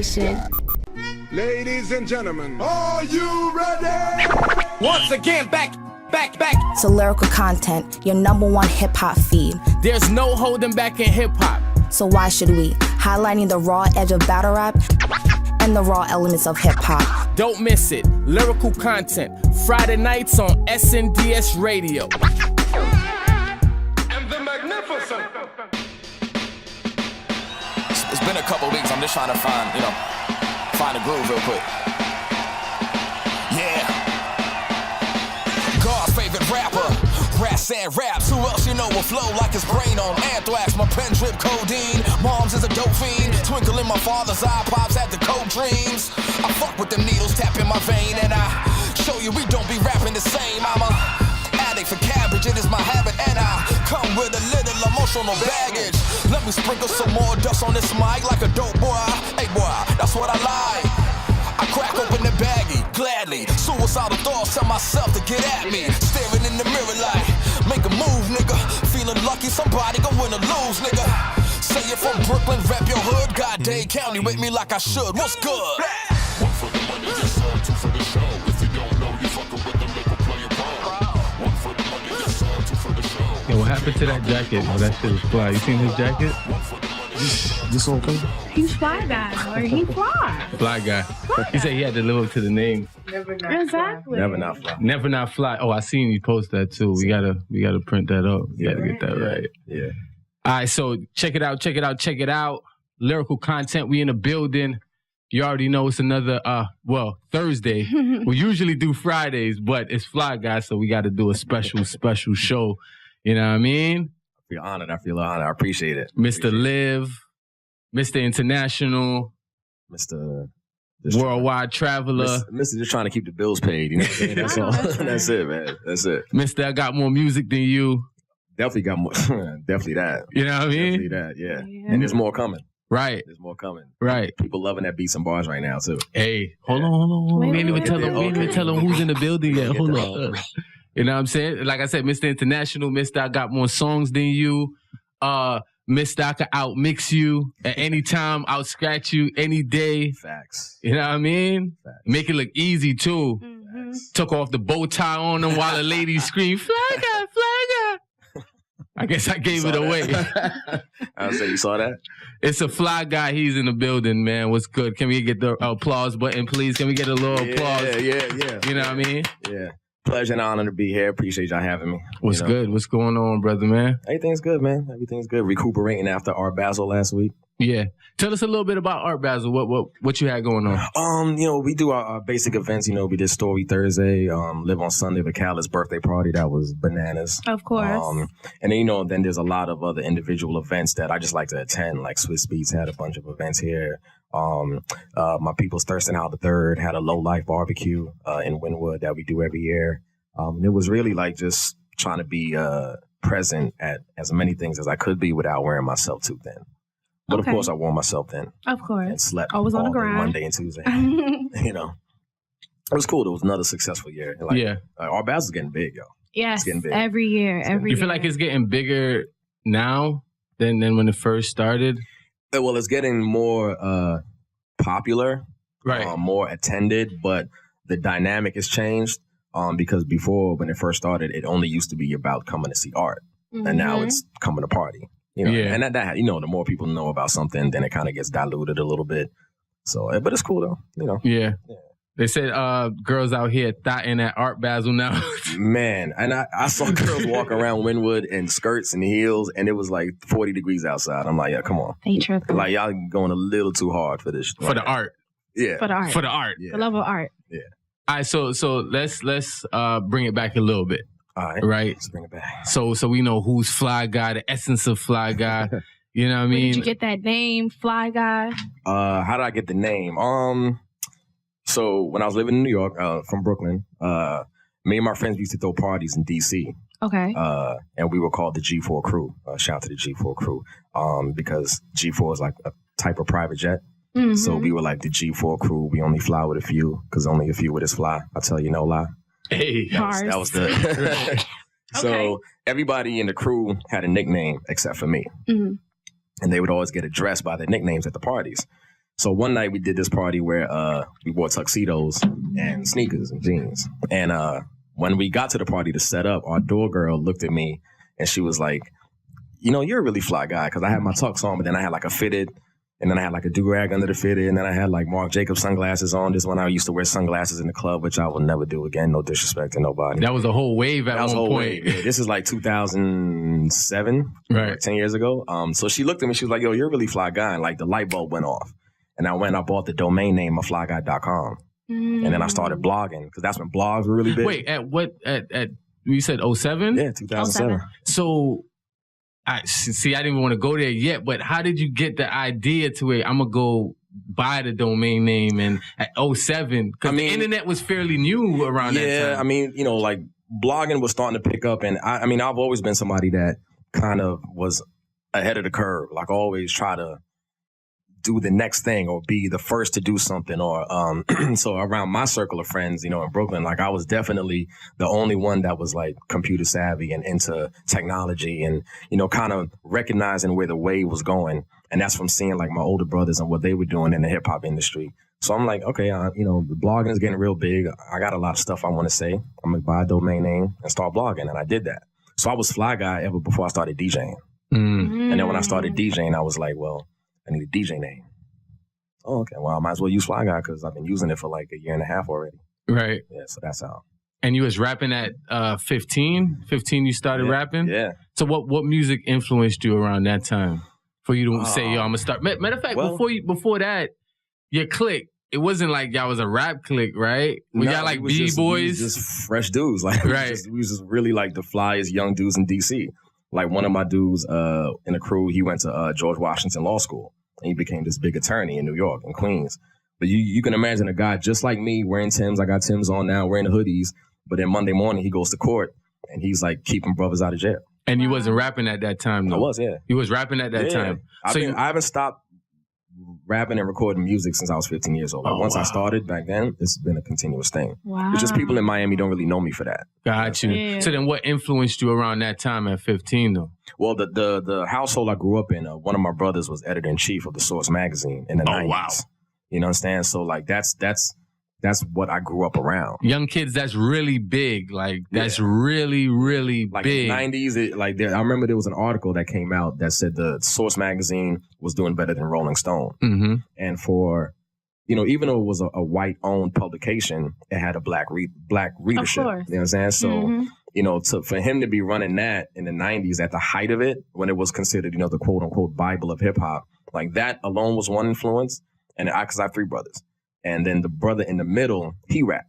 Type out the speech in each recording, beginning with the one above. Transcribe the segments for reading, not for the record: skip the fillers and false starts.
station. Ladies and gentlemen, are you ready? Once again, back. So Lyrical Content, your #1 hip-hop feed. There's no holding back in hip-hop. So why should we? Highlighting the raw edge of battle rap and the raw elements of hip-hop. Don't miss it. Lyrical Content, Friday nights on SNDS Radio. And the magnificent. It's been a couple weeks. I'm just trying to find a groove real quick. Yeah. God's favorite rapper. Rats and raps. Who else you know will flow like his brain on anthrax? My pen drip codeine. Mom's is a dope fiend. Twinkle in my father's eye. Pops had the cold dreams. I fuck with them needles tapping my vein, and I show you we don't be rapping the same. I'm a addict for cabbage. It is my habit, and I come with a little emotional baggage. Let me sprinkle some more dust on this mic like a dope boy. Hey boy, that's what I like. I crack open the baggie, gladly. Suicidal thoughts tell myself to get at me. Staring in the mirror like, make a move, nigga. Feeling lucky somebody gon' win or lose, nigga. Say you're from Brooklyn, rep your hood. God Dade County with me like I should. What's good? One for the money, yes sir. Two for the show. If you don't know, you fucking with the local player pro. One for the money, yes sir. Two for the show. Yo, what happened to that jacket? Oh, that shit was fly. You seen his jacket? This okay? He's Fly Guy, or he fly. Fly Guy. He said he had to live up to the name. Exactly. Never not fly. Never Not Fly. Oh, I seen you post that too. We gotta print that up. We gotta get that right. Yeah. All right, so check it out. Lyrical Content. We in the building. You already know it's another Thursday. We usually do Fridays, but it's Fly Guy, so we gotta do a special show. You know what I mean? I feel honored. I appreciate it. Mr. Live, Mr. International, Mr. Worldwide Traveler. Mr. Just trying to keep the bills paid. You know what I'm saying? That's all. That's it, man. That's it. Mr. I got more music than you. Definitely got more. Definitely that. You know what I mean? Definitely that, yeah. And there's more coming. Right. There's more coming. Right. People loving that beats and bars right now, too. Hey, hold on. We didn't even tell them who's in the building yet. Hold on. You know what I'm saying? Like I said, Mr. International, Mr. I got more songs than you. Mr. I could outmix you at any time, out-scratch you any day. Facts. You know what I mean? Facts. Make it look easy, too. Mm-hmm. Took off the bow tie on them while the ladies scream, Fly Guy, Fly Guy. I guess I gave it away. I would say you saw that? It's a Fly Guy. He's in the building, man. What's good? Can we get the applause button, please? Can we get a little applause? Yeah. You know what I mean? Yeah. Pleasure and honor to be here. Appreciate y'all having me. What's good? What's going on, brother, man? Everything's good, man. Everything's good. Recuperating after Art Basel last week. Yeah. Tell us a little bit about Art Basel. What you had going on? We do our basic events. We did Story Thursday, Live on Sunday, the Khaled's birthday party. That was bananas. Of course. And then, then there's a lot of other individual events that I just like to attend. Like Swiss Beats had a bunch of events here. My People's Thurston Out the Third had a Low Life barbecue in Wynwood that we do every year. It was really like just trying to be present at as many things as I could be without wearing myself too thin. But of course, I wore myself thin. Of course. And slept always on the ground. Monday and Tuesday. It was cool. It was another successful year. Art Basel's getting big, yo. Yes, it's getting big. every year. You feel like it's getting bigger now than when it first started? Well, it's getting more popular, right? More attended, but the dynamic has changed because before, when it first started, it only used to be about coming to see art, and now it's coming to party. And that the more people know about something, then it kind of gets diluted a little bit. So, but it's cool though, Yeah. They said girls out here thotting at Art Basel now. Man, and I saw girls walk around Wynwood in skirts and heels, and it was like 40 degrees outside. I'm like, yeah, come on. They tripping. Like, y'all going a little too hard for this. For the art. Yeah. For the art. For the art. The love of art. Yeah. All right, so let's bring it back a little bit. All right. Right? Let's bring it back. So we know who's Fly Guy, the essence of Fly Guy. You know what I mean? Where did you get that name, Fly Guy? How did I get the name? So when I was living in New York, from Brooklyn, me and my friends used to throw parties in D.C. Okay. And we were called the G4 crew. Shout out to the G4 crew. Because G4 is like a type of private jet. Mm-hmm. So we were like the G4 crew. We only fly with a few, because only a few with us fly. I tell you no lie. Hey, that was the. So everybody in the crew had a nickname except for me. Mm-hmm. And they would always get addressed by their nicknames at the parties. So one night we did this party where we wore tuxedos and sneakers and jeans. And when we got to the party to set up, our door girl looked at me and she was like, you know, you're a really fly guy, because I had my tux on, but then I had like a fitted, and then I had like a do-rag under the fitted, and then I had like Marc Jacobs sunglasses on. This one I used to wear sunglasses in the club, which I will never do again. No disrespect to nobody. That was a whole wave at one point. Yeah, this is like 2007, right? Like 10 years ago. So she looked at me. She was like, "Yo, you're a really fly guy," and like the light bulb went off. And I bought the domain name of FlyGuy.com, and then I started blogging because that's when blogs were really big. Wait, at you said 07? Yeah, 2007. So. I didn't even want to go there yet, but how did you get the idea to it? I'm going to go buy the domain name and at 07? Because the internet was fairly new around that time. Yeah, I mean, you know, like blogging was starting to pick up. And I mean, I've always been somebody that kind of was ahead of the curve. Like always try to do the next thing or be the first to do something. Or so around my circle of friends, you know, in Brooklyn, like I was definitely the only one that was like computer savvy and into technology and, you know, kind of recognizing where the wave was going. And that's from seeing like my older brothers and what they were doing in the hip hop industry. So I'm like, okay, you know, the blogging is getting real big. I got a lot of stuff I want to say. I'm going to buy a domain name and start blogging. And I did that. So I was Fly Guy ever before I started DJing. And then when I started DJing, I was like, well, I need a DJ name. Oh, okay. Well, I might as well use Fly Guy because I've been using it for like a year and a half already. Right. Yeah, so that's how. And you was rapping at 15? 15 you started rapping? Yeah. So what music influenced you around that time for you to say, yo, I'm going to start? Matter of fact, before that, your clique, it wasn't like y'all was a rap clique, right? We got like B-boys. We was just fresh dudes. Like, we was just really like the flyest young dudes in D.C. Like one of my dudes in the crew, he went to George Washington Law School. And he became this big attorney in New York, in Queens. But you can imagine a guy just like me wearing Timbs. I got Timbs on now, wearing the hoodies. But then Monday morning, he goes to court, and he's like keeping brothers out of jail. And you wasn't rapping at that time, though? I was, yeah. You was rapping at that time? I haven't stopped rapping and recording music since I was 15 years old. Once I started back then, it's been a continuous thing. Wow. It's just people in Miami don't really know me for that. Got you. Yeah. So then what influenced you around that time at 15, though? Well, the household I grew up in, one of my brothers was editor-in-chief of the Source magazine in the 90s. Wow. You know what I'm saying? So, like, that's what I grew up around. Young kids, that's really big. Like, that's really, really like big. In the 90s, I remember there was an article that came out that said the Source magazine was doing better than Rolling Stone. Mm-hmm. And for, you know, even though it was a white-owned publication, it had a black readership. Of course. You know what I'm saying? So, you know, for him to be running that in the 90s at the height of it, when it was considered, you know, the quote-unquote Bible of hip-hop, like that alone was one influence. And because I have three brothers. And then the brother in the middle, he rapped.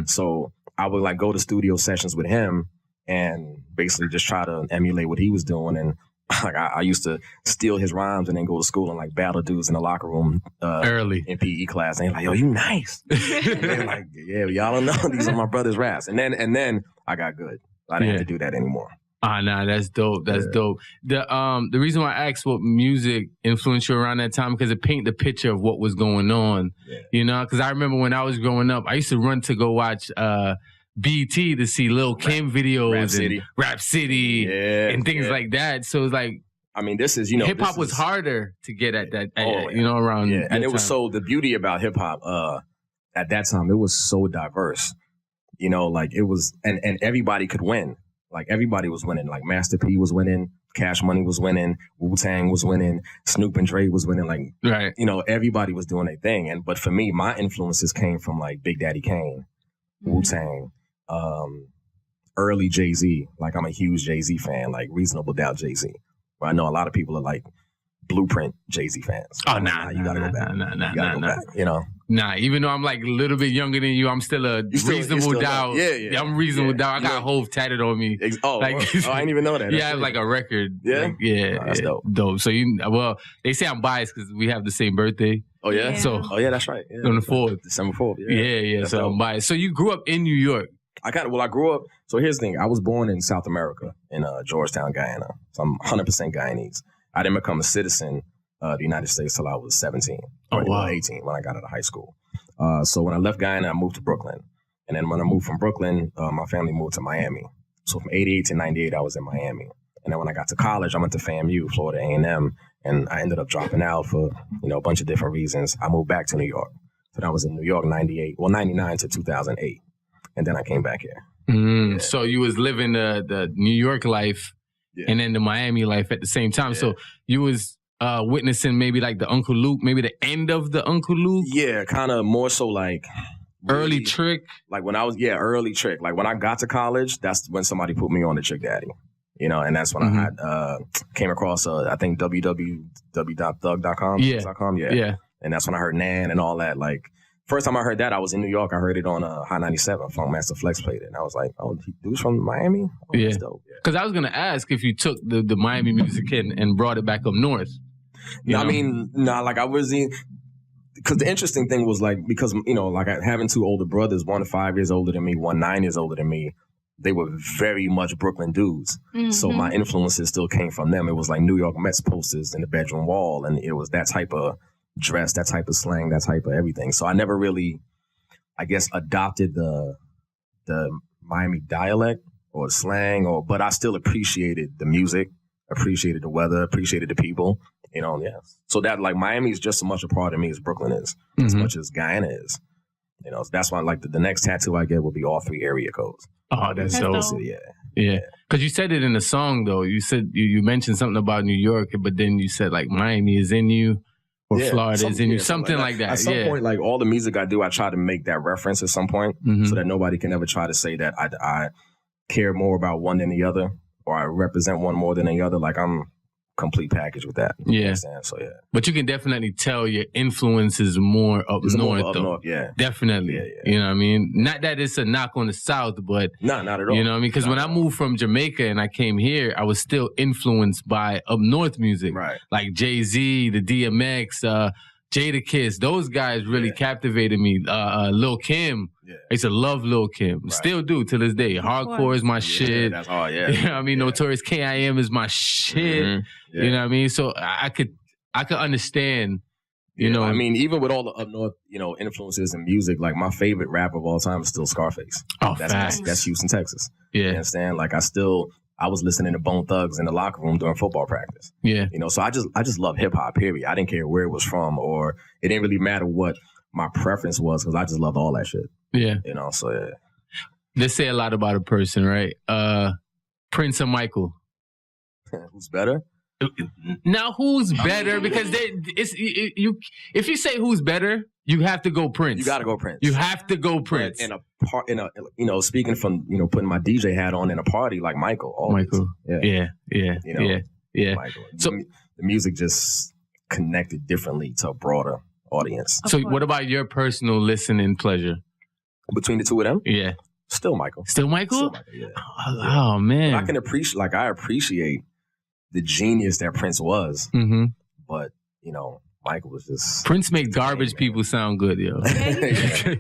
So I would like go to studio sessions with him and basically just try to emulate what he was doing. And like I used to steal his rhymes and then go to school and like battle dudes in the locker room early in PE class. And they're like, yo, you nice. And they're like, yeah, y'all don't know. These are my brother's raps. And then I got good. I didn't have to do that anymore. Nah, that's dope. That's dope. The reason why I asked what music influenced you around that time, because it paint the picture of what was going on. Yeah. You know, because I remember when I was growing up, I used to run to go watch BT to see Lil Kim videos and Rap City and things like that. So it's like, I mean, this is, you know, hip hop was harder to get at that, you know, around. Yeah, and it was so, the beauty about hip hop at that time, it was so diverse. You know, like it was, and everybody could win. Like everybody was winning. Like Master P was winning, Cash Money was winning, Wu-Tang was winning, Snoop and Dre was winning. Like, you know, everybody was doing their thing. But for me, my influences came from like Big Daddy Kane, Wu-Tang, early Jay-Z. Like I'm a huge Jay-Z fan, like Reasonable Doubt Jay-Z. But I know a lot of people are like Blueprint Jay-Z fans. Oh, nah, you gotta go back. You gotta go back, you know? Nah, even though I'm like a little bit younger than you, I'm still a Reasonable Doubt. Yeah, I'm Reasonable Doubt. I got Hove tatted on me. I didn't even know that. Yeah, I have like a record. Yeah? Like, that's dope. Dope. So they say I'm biased because we have the same birthday. Oh, yeah? So, that's right. Yeah, on the 4th. December 4th. Yeah. So dope. I'm biased. So you grew up in New York. I grew up. So here's the thing. I was born in South America in Georgetown, Guyana. So I'm 100% Guyanese. I didn't become a citizen of the United States till I was 17. Oh, wow. 18 when I got out of high school. So when I left Guyana, I moved to Brooklyn. And then when I moved from Brooklyn, my family moved to Miami. So from 88 to 98, I was in Miami. And then when I got to college, I went to FAMU, Florida A&M. and I ended up dropping out for, a bunch of different reasons. I moved back to New York. So I was in New York 99 to 2008. And then I came back here. So you was living the New York life and then the Miami life at the same time. Yeah. So you was witnessing maybe like the Uncle Luke, maybe the end of the Uncle Luke? Yeah, kind of more so like... Early Trick? Like when I was, early Trick. Like when I got to college, that's when somebody put me on the Trick Daddy. And that's when I came across, I think, www.thug.com. Yeah. And that's when I heard Nan and all that. Like, first time I heard that, I was in New York. I heard it on High 97. Funkmaster Flex played it. And I was like, oh, dude's from Miami? Oh, yeah. That's dope. Because I was going to ask if you took the Miami music and brought it back up north. I mean, like I was in... Because the interesting thing was like, because, like having two older brothers, one 5 years older than me, one 9 years older than me, they were very much Brooklyn dudes. Mm-hmm. So my influences still came from them. It was like New York Mets posters in the bedroom wall. And it was that type of dress, that type of slang, that type of everything. So I never really, I guess, adopted the Miami dialect or slang, but I still appreciated the music, appreciated the weather, appreciated the people. So that like Miami is just as much a part of me as Brooklyn is, as much as Guyana is. So that's why like the next tattoo I get will be all 3 area codes. Oh, that's so yeah. Because you said it in the song though. You said you mentioned something about New York, but then you said like Miami is in you or Florida is in you, something like that. At some point, like all the music I do, I try to make that reference at some point, so that nobody can ever try to say that I care more about one than the other or I represent one more than the other. Like I'm complete package with that. Yeah. So yeah. But you can definitely tell your influence is more up north, though. North, yeah. Definitely. Yeah. You know what I mean? Not that it's a knock on the South, but not at all. You know what I mean? Because when I moved from Jamaica and I came here, I was still influenced by up north music. Right. Like Jay-Z, the DMX, Jadakiss. Those guys really captivated me. Lil Kim. Yeah. I used to love Lil Kim. Right. Still do to this day. Hardcore is my shit. That's all, You know what I mean? Notorious K.I.M. is my shit. Mm-hmm. Yeah. You know what I mean? So I could understand, you know. I mean, even with all the up north, influences in music, like my favorite rapper of all time is still Scarface. Oh, that's Houston, Texas. Yeah. You understand? Like I was listening to Bone Thugs in the locker room during football practice. Yeah. So I just love hip hop, period. I didn't care where it was from, or it didn't really matter what my preference was, because I just loved all that shit. Yeah. So yeah. They say a lot about a person, right? Prince or Michael? Who's better? Now, who's better? Because if you say who's better, you have to go Prince. You got to go Prince. You have to go Prince. Speaking from putting my DJ hat on in a party, like Michael. Always. Michael. Yeah. Michael. So the music just connected differently to a broader audience. So what about your personal listening pleasure? Between the two of them? Yeah. Still Michael. Still Michael? Yeah. Oh man. But I can appreciate the genius that Prince was. Mm-hmm. But, Michael was just... Prince made garbage people sound good, yo.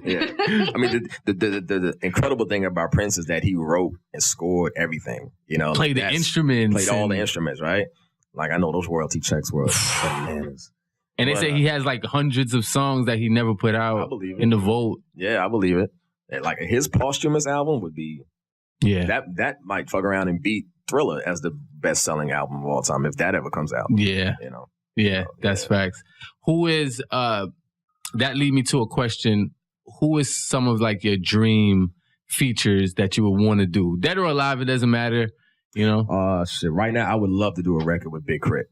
Yeah. I mean, the incredible thing about Prince is that he wrote and scored everything. Played the instruments. Played all the instruments, right? Like, I know those royalty checks were bananas. And they say he has like hundreds of songs that he never put out in the vault. Yeah, I believe it. And like his posthumous album would be... Yeah. That might fuck around and beat Thriller as the best-selling album of all time, if that ever comes out. Yeah. Yeah, that's facts. Who is, that lead me to a question. Who is some of like your dream features that you would want to do? Dead or alive, it doesn't matter, Shit. Right now, I would love to do a record with Big Crit.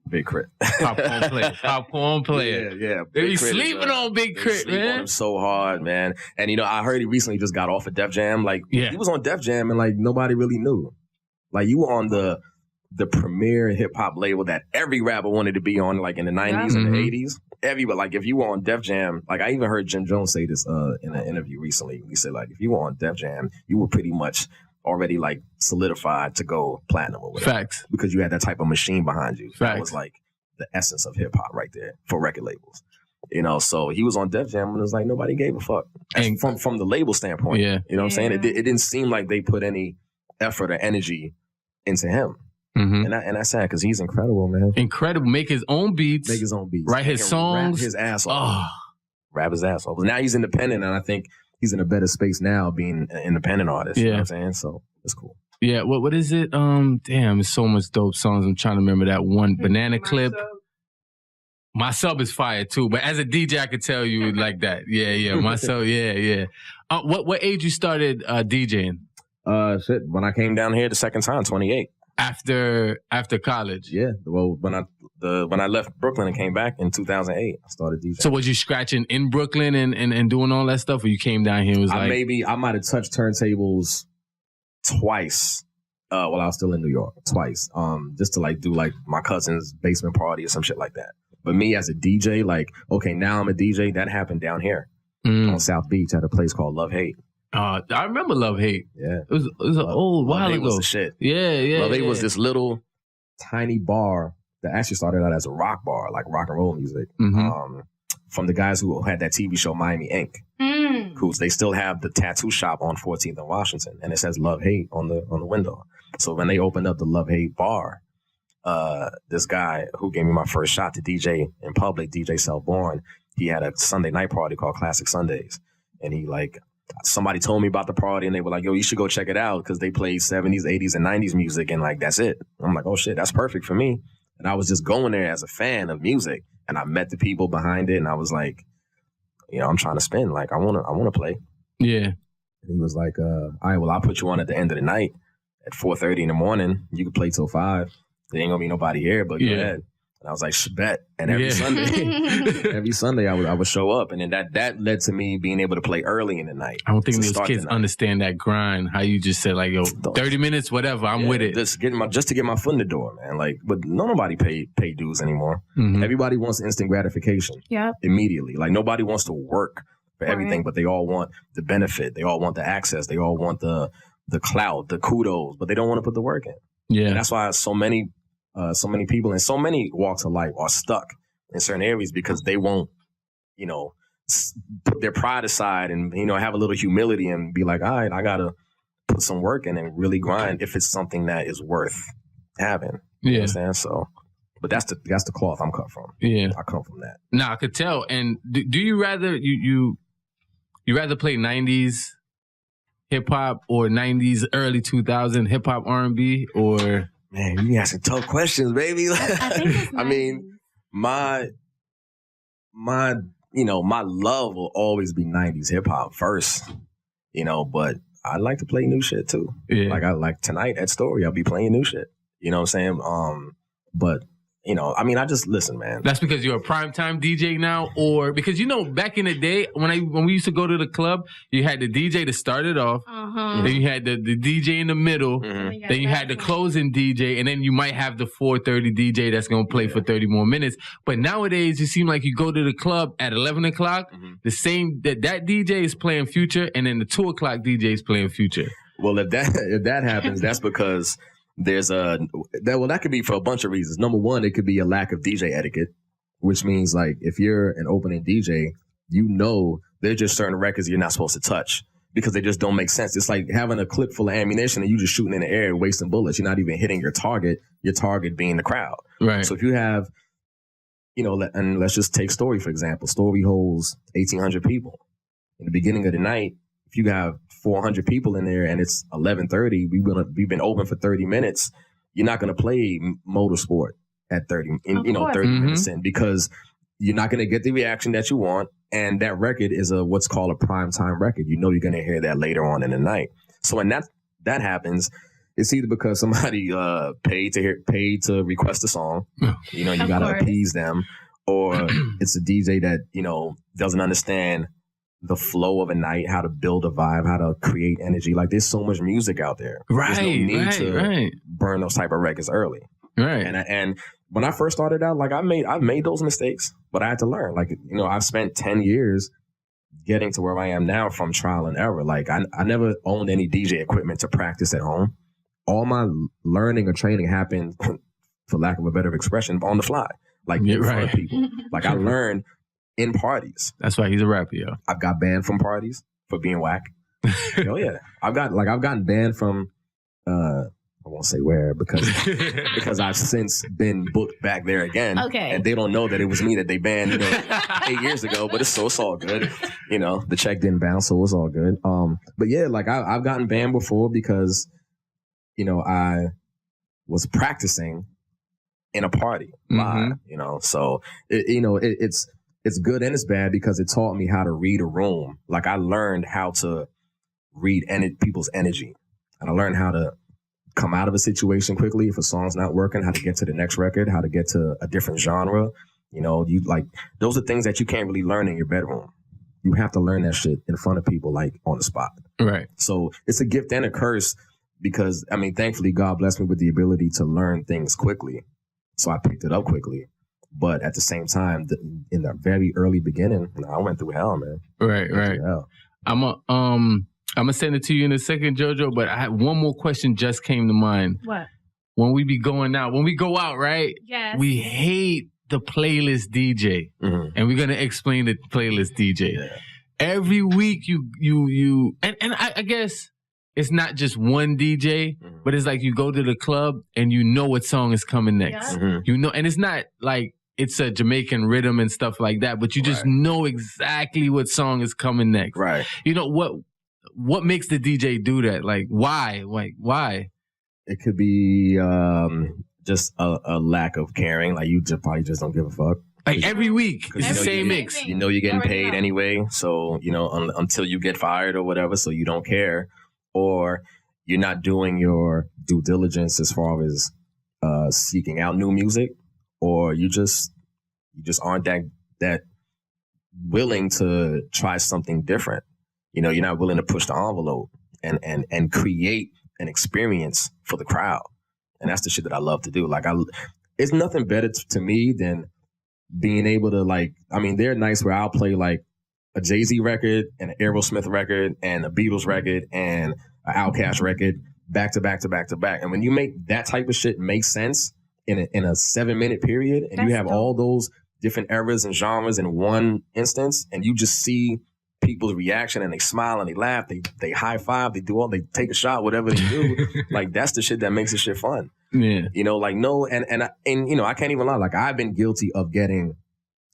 Big Crit. Popcorn player. Yeah. They be sleeping on Big Crit, man. On him so hard, man. And, I heard he recently just got off of Def Jam. Like, he was on Def Jam and, like, nobody really knew. Like, you were on the premier hip-hop label that every rapper wanted to be on, like, in the 90s and the 80s. Everybody, like, if you were on Def Jam, like, I even heard Jim Jones say this in an interview recently. He said, like, if you were on Def Jam, you were pretty much already, like, solidified to go platinum or whatever. Facts. Because you had that type of machine behind you. Facts. That was, like, the essence of hip-hop right there for record labels. So he was on Def Jam and it was like, nobody gave a fuck. And from the label standpoint. Yeah. You know what I'm saying? It didn't seem like they put any effort or energy into him. Mm-hmm. And that's sad because he's incredible, man. Incredible. Make his own beats. Write his songs. Rap his ass off. Rap his ass off. Now he's independent, and I think he's in a better space now being an independent artist. You know what I'm saying? So it's cool. Yeah, what is it? Damn, there's so much dope songs. I'm trying to remember that one. Banana Clip. My sub is fire too, but as a DJ, I could tell you like that. Yeah. My sub, yeah. What age you started DJing? Shit. When I came down here the second time, 28. After college. Yeah. Well, when I left Brooklyn and came back in 2008, I started DJing. So was you scratching in Brooklyn and doing all that stuff, or you came down here and was I might have touched turntables twice. While I was still in New York, twice. Just to like do like my cousin's basement party or some shit like that. But me as a DJ, like, okay, now I'm a DJ. That happened down here on South Beach at a place called Love Hate. I remember Love Hate. Yeah. It was an old while ago. Was the shit. Yeah. Love Hate was this little tiny bar that actually started out as a rock bar, like rock and roll music. Mm-hmm. From the guys who had that TV show Miami Ink. They still have the tattoo shop on 14th and Washington, and it says Love Hate on the window. So when they opened up the Love Hate bar, this guy who gave me my first shot to DJ in public, DJ Selborn, he had a Sunday night party called Classic Sundays. And he somebody told me about the party and they were like, yo, you should go check it out because they play 70s, 80s, and 90s music and like, that's it. I'm like, oh shit, that's perfect for me. And I was just going there as a fan of music and I met the people behind it and I was like, I'm trying to spin. Like, I want to play. Yeah. And he was like, all right, well, I'll put you on at the end of the night at 4:30 in the morning. You can play till 5. There ain't gonna be nobody here, but go ahead. And I was like, bet. And every Sunday, I would show up, and then that led to me being able to play early in the night. I don't think those kids understand that grind. How you just said like, yo, 30 minutes, whatever, I'm with it. Just to get my foot in the door, man. Like, but nobody pay dues anymore. Mm-hmm. Everybody wants instant gratification. Immediately. Like nobody wants to work for everything, but they all want the benefit. They all want the access. They all want the clout, the kudos, but they don't want to put the work in. Yeah, and that's why so many people in so many walks of life are stuck in certain areas because they won't, put their pride aside and have a little humility and be like, all right, I gotta put some work in and really grind if it's something that is worth having. You understand? So, but that's the cloth I'm cut from. Yeah, I come from that. Nah, I could tell. And do you rather you rather play 90s hip hop or 90s early 2000 hip hop R&B or? Man, you asking tough questions, baby. I mean, my love will always be 90s hip hop first, but I like to play new shit too. Yeah. Like tonight at Story, I'll be playing new shit. You know what I'm saying? But I just listen, man. That's because you're a primetime DJ now, or because back in the day when we used to go to the club, you had the DJ to start it off, then you had the DJ in the middle, then you had the closing DJ, and then you might have the 4:30 DJ that's gonna play for 30 more minutes. But nowadays, it seems like you go to the club at 11 o'clock, the same that DJ is playing Future, and then the 2 o'clock DJ is playing Future. Well, if that happens, that's because that could be for a bunch of reasons. Number one, it could be a lack of DJ etiquette, which means like if you're an opening DJ, there's just certain records you're not supposed to touch because they just don't make sense. It's like having a clip full of ammunition and you just shooting in the air, wasting bullets. You're not even hitting your target being the crowd. Right. So if you have, and let's just take Story, for example. Story holds 1,800 people. In the beginning of the night, if you have 400 people in there and it's 11:30, we've been open for 30 minutes. You're not going to play Motorsport at 30 minutes in because you're not going to get the reaction that you want. And that record is what's called a primetime record. You're going to hear that later on in the night. So when that happens, it's either because somebody paid to request a song, you got to appease them, or it's a DJ that doesn't understand the flow of a night, how to build a vibe, how to create energy. Like there's so much music out there. There's no need to burn those type of records early. Right. And when I first started out, like I've made those mistakes, but I had to learn. Like, I've spent 10 years getting to where I am now from trial and error. Like I never owned any DJ equipment to practice at home. All my learning or training happened, for lack of a better expression, on the fly. Like in front of people. Like I learned in parties. That's why he's a rapper, yo. I've got banned from parties for being whack. Oh yeah. I've gotten banned from I won't say where because I've since been booked back there again. Okay. And they don't know that it was me that they banned 8 years ago, but it's all good. The check didn't bounce, so it's all good. But yeah, like I've gotten banned before because I was practicing in a party live, so it's good and it's bad because it taught me how to read a room. Like I learned how to read people's energy, and I learned how to come out of a situation quickly if a song's not working, how to get to the next record, how to get to a different genre. Those are things that you can't really learn in your bedroom. You have to learn that shit in front of people, like on the spot. Right. So it's a gift and a curse because, thankfully, God blessed me with the ability to learn things quickly. So I picked it up quickly. But at the same time, in the very early beginning, I went through hell, man. Right. Hell. I'm gonna send it to you in a second, JoJo, but I had one more question just came to mind. What? When we go out, right? Yes. We hate the playlist DJ. Mm-hmm. And we're gonna explain the playlist DJ. Yeah. Every week you and I guess it's not just one DJ, but it's like you go to the club and you know what song is coming next. Mm-hmm. And it's not like it's a Jamaican rhythm and stuff like that, but you just know exactly what song is coming next. Right. What makes the DJ do that? Like why? Why? It could be just a lack of caring. Like you probably just don't give a fuck. Like every week, it's the same mix. You know you're getting paid anyway, so until you get fired or whatever, so you don't care, or you're not doing your due diligence as far as seeking out new music, or you just aren't that willing to try something different. You're not willing to push the envelope and create an experience for the crowd, and that's the shit that I love to do. Like it's nothing better to me than being able to there are nights where I'll play like a Jay-Z record and an Aerosmith record and a Beatles record and an Outkast record back to back to back to back. And when you make that type of shit make sense in a 7-minute period, and you have all those different eras and genres in one instance, and you just see people's reaction and they smile and they laugh, they high five, they take a shot, whatever they do. Like that's the shit that makes this shit fun. Yeah. I can't even lie. Like I've been guilty of getting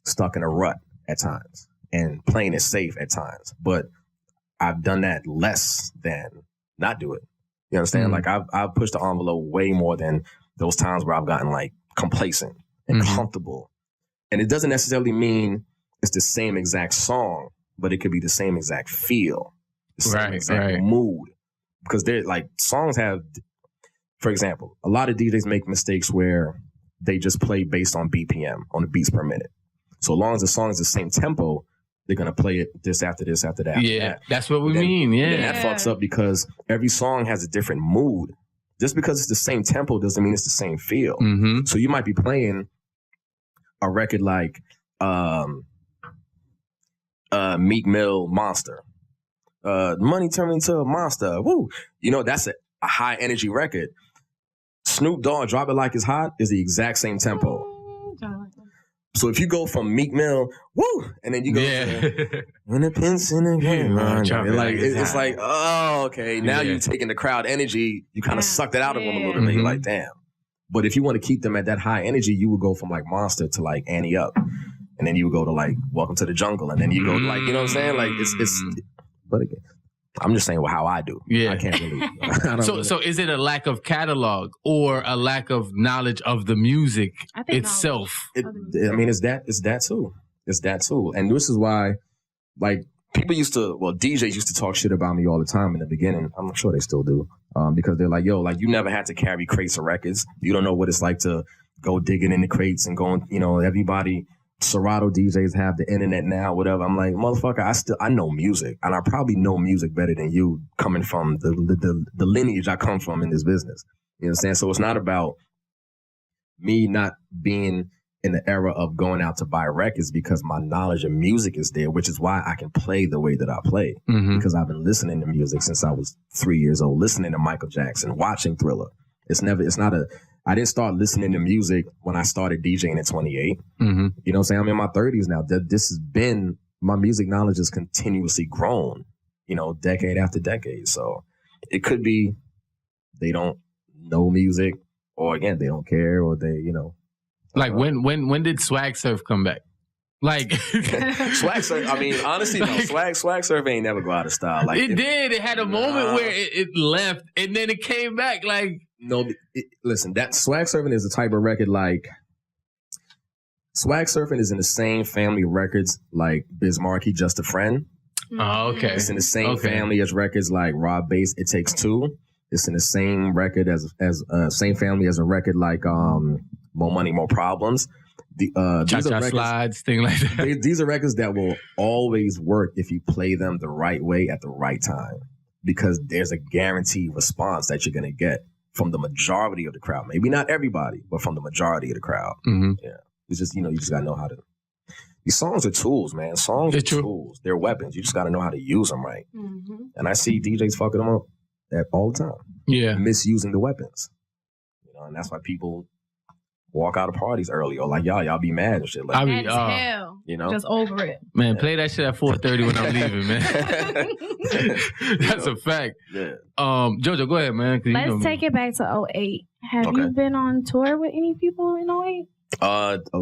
stuck in a rut at times and playing it safe at times, but I've done that less than not do it. You understand? Like I've pushed the envelope way more than those times where I've gotten like complacent and comfortable. And it doesn't necessarily mean it's the same exact song, but it could be the same exact feel, the same exact mood. Because they're like songs have, for example, a lot of DJs make mistakes where they just play based on BPM, on the beats per minute. So long as the song is the same tempo, they're going to play it this after this after that. Yeah, that's what we mean. Yeah. And that fucks up because every song has a different mood. Just because it's the same tempo doesn't mean it's the same feel. Mm-hmm. So you might be playing a record like Meek Mill Monster. Money turned into a monster. Woo! That's a high energy record. Snoop Dogg, Drop It Like It's Hot is the exact same tempo. So if you go from Meek Mill, woo, and then you go to when the pin's in the game, it's like, oh, okay. Now you're taking the crowd energy, you kind of sucked it out of them a little bit. You're like, damn. But if you want to keep them at that high energy, you would go from like Monster to like Annie Up. And then you would go to like Welcome to the Jungle. And then you go to like, you know what I'm saying? Like but again, I'm just saying how I do. Yeah. I can't really. So is it a lack of catalog or a lack of knowledge of the music itself? It's that too. It's that too. And this is why, like, DJs used to talk shit about me all the time in the beginning. I'm sure they still do. Because they're like, yo, like, you never had to carry crates of records. You don't know what it's like to go digging in the crates and going, everybody, Serato DJs have the internet now, whatever. I'm like, motherfucker, I know music. And I probably know music better than you coming from the lineage I come from in this business. You understand? So it's not about me not being in the era of going out to buy records because my knowledge of music is there, which is why I can play the way that I play. Mm-hmm. Because I've been listening to music since I was 3 years old, listening to Michael Jackson, watching Thriller. I didn't start listening to music when I started DJing at 28. Mm-hmm. You know what I'm saying? I'm in my 30s now. My music knowledge has continuously grown, decade after decade. So it could be they don't know music, or again, they don't care, or they, Like when did Swag Surf come back? Like Swag Surf. I mean, honestly, no. Swag Surf ain't never go out of style. Like it did. It had a moment where it left and then it came back. Like no, listen. That Swag Surfing is the type of record like Swag Surfing is in the same family of records like Biz Markie, Just a Friend. Oh, okay. It's in the same family as records like Rob Bass, It Takes Two. It's in the same record as same family as a record like More Money, More Problems. Cha-Cha Slides, thing like that. These are records that will always work if you play them the right way at the right time, because there's a guaranteed response that you're gonna get from the majority of the crowd. Maybe not everybody, but from the majority of the crowd. Mm-hmm. Yeah, it's just you just gotta know how to. These songs are tools, man. Songs are tools. They're weapons. You just got to know how to use them right. Mm-hmm. And I see DJs fucking them up all the time. Yeah. Misusing the weapons. And that's why people walk out of parties early or like, y'all be mad and shit. Like, I mean, hell. Just over it. Man, play that shit at 4:30 when I'm leaving, man. That's a fact. Yeah. Jojo, go ahead, man. Let's take it back to 2008. Have you been on tour with any people in 2008?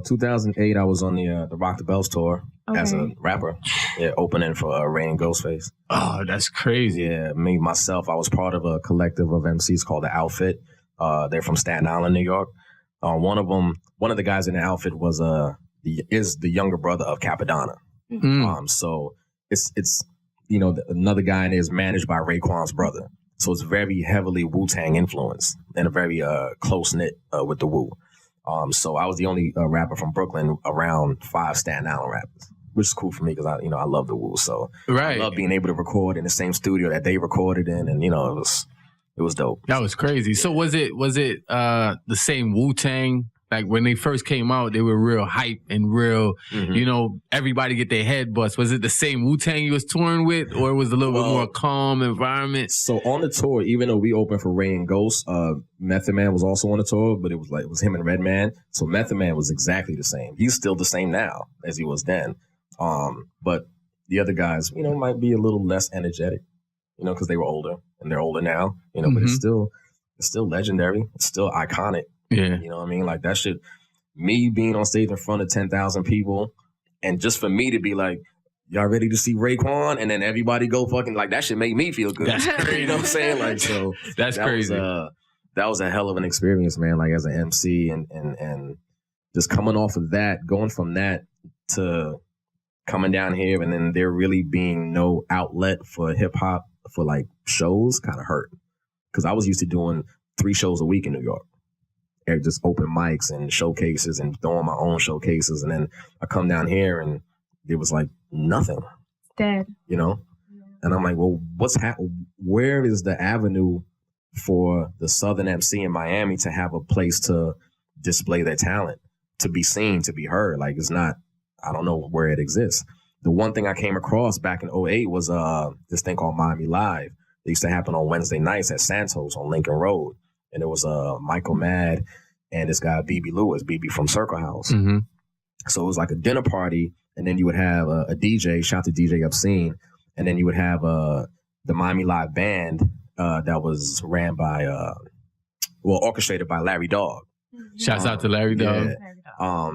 2008, I was on the Rock the Bells tour as a rapper. Yeah, opening for Ray and Ghostface. Oh, that's crazy. Yeah, myself, I was part of a collective of MCs called The Outfit. They're from Staten Island, New York. One of the guys in the outfit was is the younger brother of Capadonna. Mm-hmm. So it's another guy in there is managed by Raekwon's brother. So it's very heavily Wu-Tang influence and a very close knit with the Wu. So I was the only rapper from Brooklyn around 5 Staten Island rappers, which is cool for me because I love the Wu. So I love being able to record in the same studio that they recorded in, and it was dope. That was crazy. So was it the same Wu-Tang? Like when they first came out, they were real hype and real, everybody get their head bust. Was it the same Wu-Tang you was touring with, or was it a little bit more calm environment? So on the tour, even though we opened for Ray and Ghost, Method Man was also on the tour, but it was him and Redman. So Method Man was exactly the same. He's still the same now as he was then. But the other guys, might be a little less energetic, because they were older and they're older now, but it's still legendary. It's still iconic. Yeah. You know what I mean? Like that shit, me being on stage in front of 10,000 people, and just for me to be like, y'all ready to see Raekwon? And then everybody go fucking, like that shit made me feel good. That's crazy. You know what I'm saying? Like, so that's crazy. That was a hell of an experience, man, like as an MC and just coming off of that, going from that to coming down here and then there really being no outlet for hip hop for like shows kind of hurt. Cause I was used to doing 3 shows a week in New York. Just open mics and showcases and throwing my own showcases. And then I come down here and it was like nothing. Dead. And I'm like, well, where is the avenue for the Southern MC in Miami to have a place to display their talent, to be seen, to be heard? Like it's not, I don't know where it exists. The one thing I came across back in 2008 was this thing called Miami Live. It used to happen on Wednesday nights at Santos on Lincoln Road. And it was Michael Mad and this guy, BB Lewis, BB from Circle House. Mm-hmm. So it was like a dinner party, and then you would have a DJ, shout to DJ Obscene, and then you would have the Miami Live band that was ran by, orchestrated by Larry Dog. Shouts out to Larry Dog. Yeah.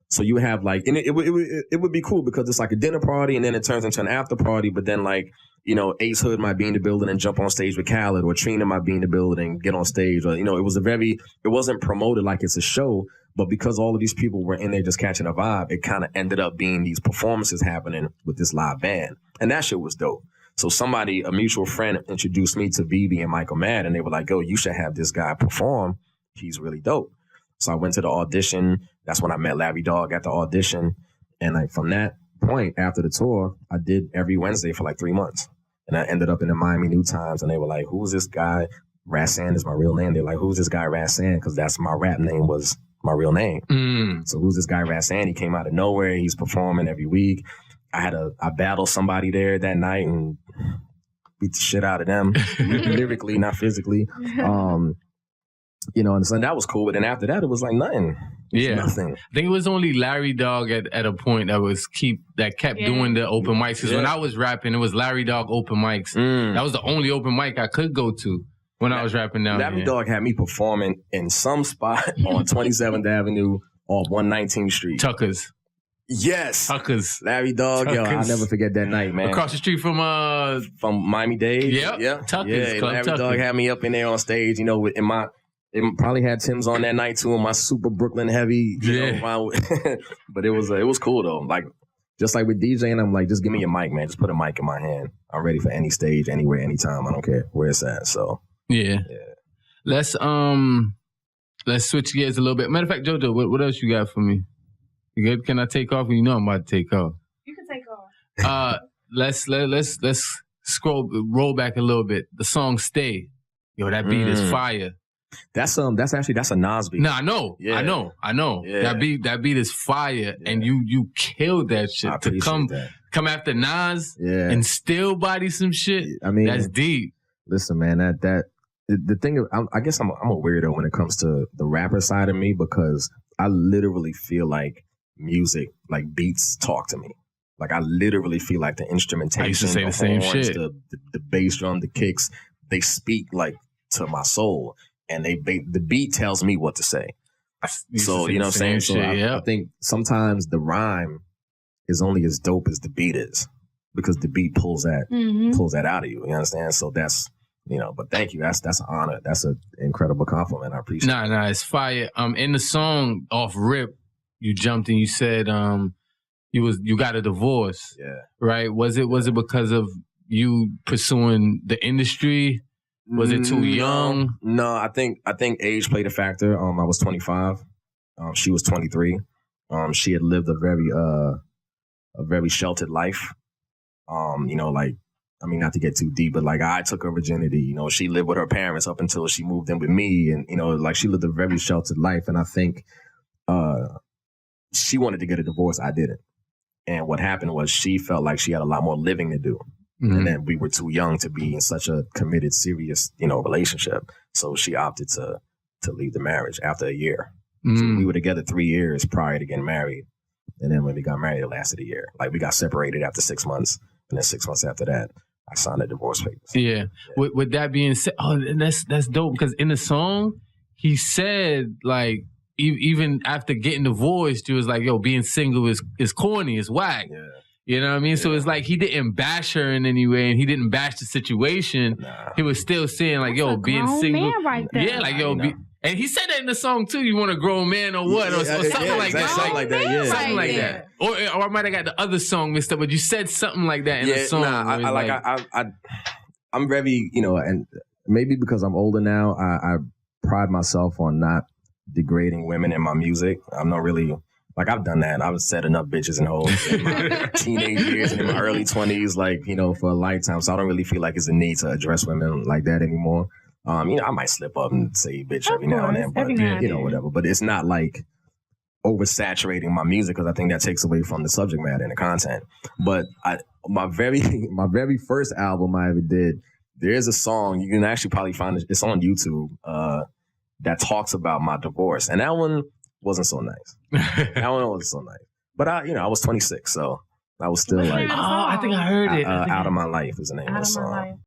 So you would have like, and it would be cool because it's like a dinner party, and then it turns into an after party, but then like, Ace Hood might be in the building and jump on stage with Khaled, or Trina might be in the building and get on stage. Or, it wasn't promoted like it's a show, but because all of these people were in there just catching a vibe, it kind of ended up being these performances happening with this live band. And that shit was dope. So a mutual friend introduced me to BB and Michael Mad, and they were like, yo, you should have this guy perform. He's really dope. So I went to the audition. That's when I met Larry Dog at the audition. And like from that point, after the tour, I did every Wednesday for like 3 months. And I ended up in the Miami New Times, and they were like, who's this guy? Rassan is my real name. They're like, who's this guy Rassan? Because that's my rap name was my real name. So who's this guy Rassan? He came out of nowhere. He's performing every week. I battled somebody there that night and beat the shit out of them, lyrically, not physically. And so that was cool. But then after that, it was like nothing. Nothing. I think it was only Larry Dog at a point that kept doing the open mics. Because when I was rapping, it was Larry Dog open mics. That was the only open mic I could go to when I was rapping down Larry here. Dog had me performing in some spot on 27th Avenue off 119th Street. Tucker's. Yes. Tuckers. Larry Dog. Yo, I'll Tuckers. never forget that night, man. Across the street from Miami-Dade. Yep. Yeah. Tuckers. Yeah, Club Larry Tuckers. Dog had me up in there on stage, you know, it probably had Tim's on that night too, and my super Brooklyn heavy. You know, but it was cool though. Like, just like with DJing, I'm like, just give me a mic, man. Just put a mic in my hand. I'm ready for any stage, anywhere, anytime. I don't care where it's at. So yeah. Let's switch gears a little bit. Matter of fact, JoJo, what else you got for me? You good? Can I take off? You know I'm about to take off. You can take off. Let's roll back a little bit. The song "Stay." Yo, that beat is fire. That's a Nas beat. Nah, I know. Yeah. I know. Yeah. That beat is fire, and you killed that shit. To come after Nas and still body some shit. I mean, that's deep. Listen, man, the thing, I guess I'm a weirdo when it comes to the rapper side of me, because I literally feel like music, like beats, talk to me. Like, I literally feel like the instrumentation, I used to say the same horns, shit. The bass drum, the kicks, they speak like to my soul, and the beat tells me what to say. So, you know what I'm saying? So I think sometimes the rhyme is only as dope as the beat is, because the beat pulls that out of you. You understand? So that's, you know, but thank you. That's an honor. That's an incredible compliment. I appreciate it. Nah, it's fire. In the song off rip, you jumped and you said you got a divorce. Yeah. Right? Was it because of you pursuing the industry? Was it too young? No, I think age played a factor. I was 25. She was 23. She had lived a very sheltered life. You know, like, I mean, not to get too deep, but like, I took her virginity. You know, she lived with her parents up until she moved in with me, and you know, like, she lived a very sheltered life. And I think she wanted to get a divorce. I didn't. And what happened was, she felt like she had a lot more living to do. Mm-hmm. And then we were too young to be in such a committed, serious, you know, relationship. So she opted to leave the marriage after a year. Mm-hmm. So we were together 3 years prior to getting married. And then when we got married, it lasted a year. Like, we got separated after 6 months. And then 6 months after that, I signed the divorce papers. Yeah. With that being said, that's dope, because in the song, he said, like, even after getting divorced, he was like, yo, being single is corny, it's whack. Yeah. You know what I mean? Yeah. So it's like, he didn't bash her in any way, and he didn't bash the situation. Nah. He was still saying, like, yo, being single. Man right there. Yeah, like, yo, and he said that in the song too. You want a grown man or what? Or something like that. Something like that, yeah. Something like that. Or I might have got the other song mixed up, but you said something like that in the song. I'm very, you know, and maybe because I'm older now, I pride myself on not degrading women in my music. I'm not really, like, I've done that. I've set enough bitches and hoes in my teenage years and in my early 20s, like, you know, for a lifetime. So I don't really feel like it's a need to address women like that anymore. You know, I might slip up and say bitch every now and then, but you know, whatever. But it's not like oversaturating my music, because I think that takes away from the subject matter and the content. But my very first album I ever did, there is a song, you can actually probably find it, it's on YouTube, that talks about my divorce. And that one wasn't so nice. That one wasn't so nice. But I was 26, so I was still like, I think I heard it. Out of My Life is the name of the song.